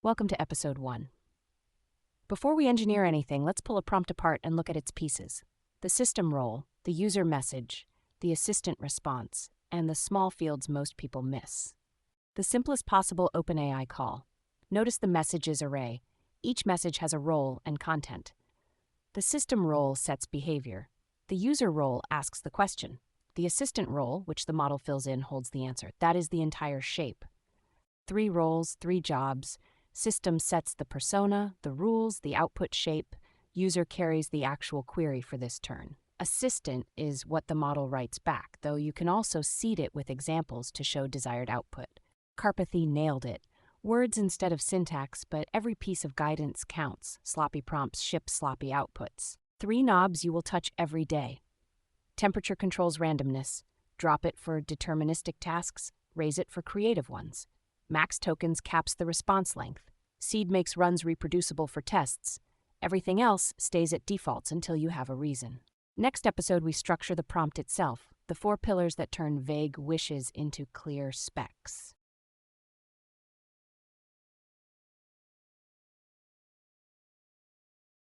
Welcome to Episode 1. Before we engineer anything, let's pull a prompt apart and look at its pieces. The system role, the user message, the assistant response, and the small fields most people miss. The simplest possible OpenAI call. Notice the messages array. Each message has a role and content. The system role sets behavior. The user role asks the question. The assistant role, which the model fills in, holds the answer. That is the entire shape. 3 roles, 3 jobs. System sets the persona, the rules, the output shape. User carries the actual query for this turn. Assistant is what the model writes back, though you can also seed it with examples to show desired output. Karpathy nailed it. Words instead of syntax, but every piece of guidance counts. Sloppy prompts ship sloppy outputs. 3 knobs you will touch every day. Temperature controls randomness. Drop it for deterministic tasks, raise it for creative ones. Max tokens caps the response length. Seed makes runs reproducible for tests. Everything else stays at defaults until you have a reason. Next episode, we structure the prompt itself, the 4 pillars that turn vague wishes into clear specs.